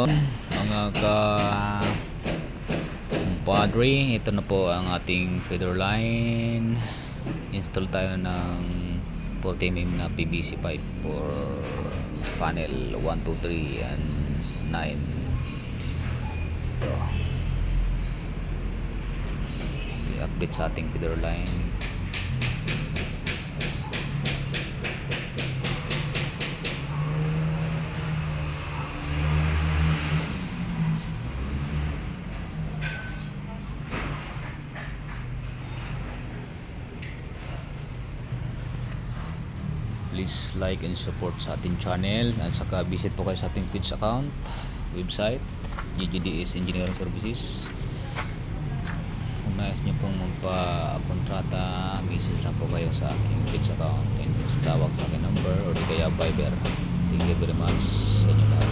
Mga padre, ito na po ang ating feeder line. Install tayo ng 40mm na PVC pipe for panel 1, 2, 3 and 9. Ito i-update sa ating feeder line. Please like and support sa ating channel, at saka visit po kayo sa ating page account, website GGDS Engineering Services. Kung nais nyo pong magpa-kontrata, message lang po kayo sa aking page account and tawag sa aking number or kaya Viber. Thank you very much sa inyo lahat.